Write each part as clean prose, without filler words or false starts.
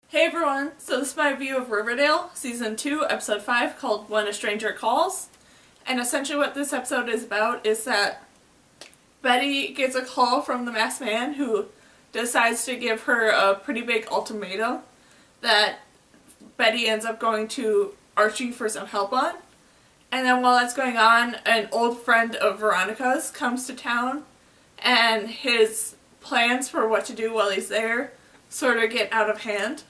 Hey everyone, so this is my review of Riverdale, Season 2, Episode 5, called When a Stranger Calls. And essentially what this episode is about is that Betty gets a call from the masked man who decides to give her a pretty big ultimatum that Betty ends up going to Archie for some help on. And then while that's going on, an old friend of Veronica's comes to town, and his plans for what to do while he's there sort of get out of hand.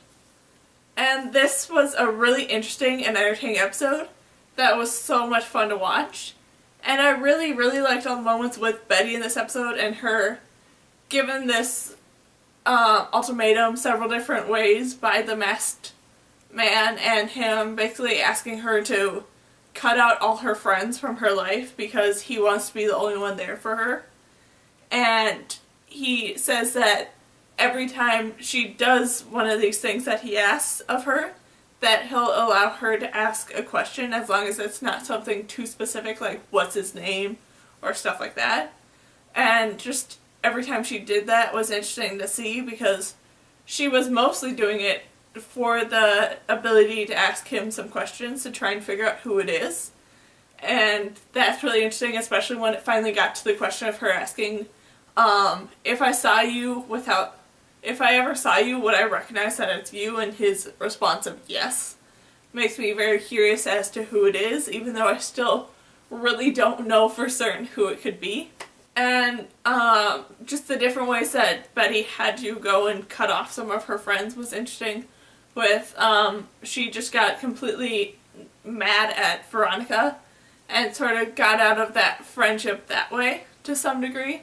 And this was a really interesting and entertaining episode that was so much fun to watch. And I really liked all the moments with Betty in this episode and her given this ultimatum several different ways by the masked man, and him basically asking her to cut out all her friends from her life because he wants to be the only one there for her. And he says that every time she does one of these things that he asks of her, that he'll allow her to ask a question as long as it's not something too specific like what's his name or stuff like that. And just every time she did that was interesting to see because she was mostly doing it for the ability to ask him some questions to try and figure out who it is. And that's really interesting, especially when it finally got to the question of her asking, if I ever saw you, would I recognize that it's you? And his response of yes makes me very curious as to who it is, even though I still really don't know for certain who it could be. And just the different ways that Betty had to go and cut off some of her friends was interesting. With she just got completely mad at Veronica and sort of got out of that friendship that way to some degree,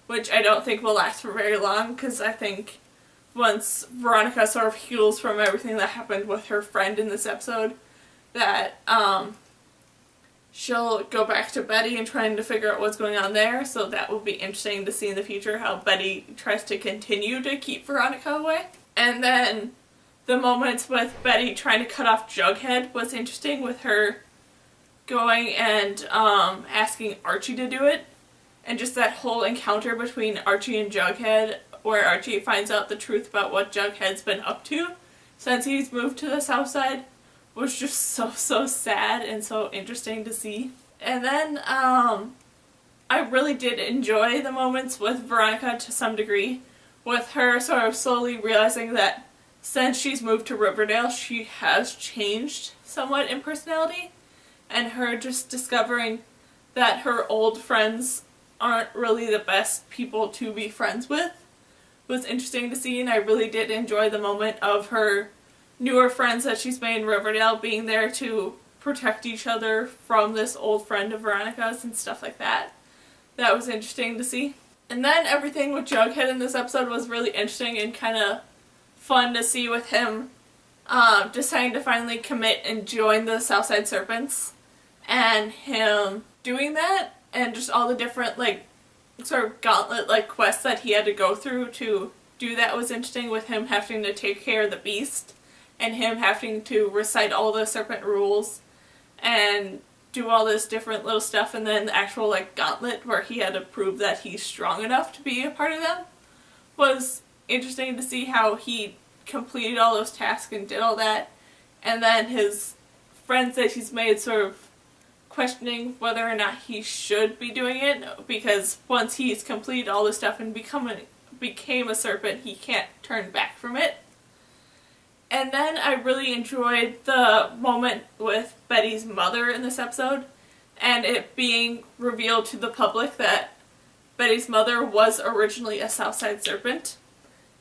which I don't think will last for very long because I think once Veronica sort of heals from everything that happened with her friend in this episode, that she'll go back to Betty and trying to figure out what's going on there, so that will be interesting to see in the future how Betty tries to continue to keep Veronica away. And then the moments with Betty trying to cut off Jughead was interesting, with her going and asking Archie to do it, and just that whole encounter between Archie and Jughead where Archie finds out the truth about what Jughead's been up to since he's moved to the south side was just so sad and so interesting to see. And then I really did enjoy the moments with Veronica to some degree, with her sort of slowly realizing that since she's moved to Riverdale she has changed somewhat in personality, and her just discovering that her old friends aren't really the best people to be friends with was interesting to see. And I really did enjoy the moment of her newer friends that she's made in Riverdale being there to protect each other from this old friend of Veronica's and stuff like that. That was interesting to see. And then everything with Jughead in this episode was really interesting and kind of fun to see, with him deciding to finally commit and join the Southside Serpents, and him doing that, and just all the different sort of gauntlet quests that he had to go through to do that was interesting, with him having to take care of the beast and him having to recite all the serpent rules and do all this different little stuff, and then the actual gauntlet where he had to prove that he's strong enough to be a part of them was interesting to see how he completed all those tasks and did all that. And then his friends that he's made sort of questioning whether or not he should be doing it, because once he's completed all this stuff and became a serpent, he can't turn back from it. And then I really enjoyed the moment with Betty's mother in this episode, and it being revealed to the public that Betty's mother was originally a Southside Serpent,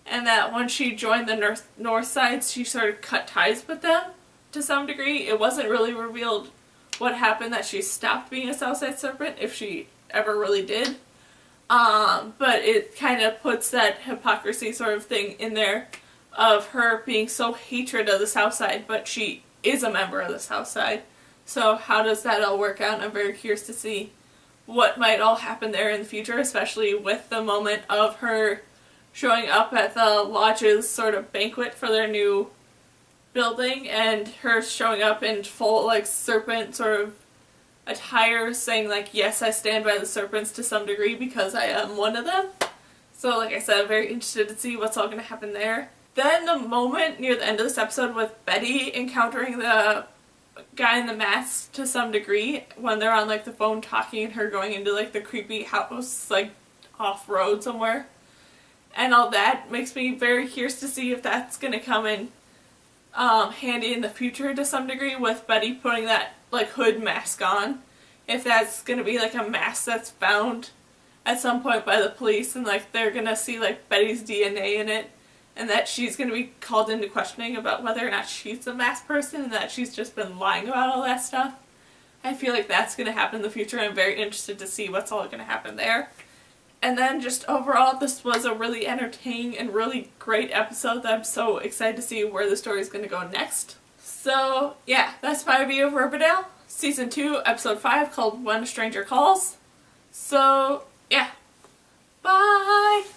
and that when she joined the North Side she sort of cut ties with them to some degree. It wasn't really revealed what happened that she stopped being a Southside Serpent, if she ever really did. But it kind of puts that hypocrisy sort of thing in there of her being so hatred of the Southside, but she is a member of the Southside. So how does that all work out? I'm very curious to see what might all happen there in the future, especially with the moment of her showing up at the Lodge's sort of banquet for their new building, and her showing up in full serpent sort of attire, saying yes, I stand by the serpents to some degree because I am one of them. So like I said, I'm very interested to see what's all going to happen there. Then the moment near the end of this episode with Betty encountering the guy in the mask to some degree, when they're on like the phone talking and her going into like the creepy house like off road somewhere and all that, makes me very curious to see if that's gonna come in handy in the future to some degree, with Betty putting that like hood mask on. If that's gonna be like a mask that's found at some point by the police and like they're gonna see like Betty's DNA in it, and that she's going to be called into questioning about whether or not she's a masked person and that she's just been lying about all that stuff. I feel like that's going to happen in the future. I'm very interested to see what's all going to happen there. And then just overall, this was a really entertaining and really great episode that I'm so excited to see where the story is going to go next. So yeah, that's my review of Riverdale, Season 2, Episode 5, called When a Stranger Calls. So yeah, bye!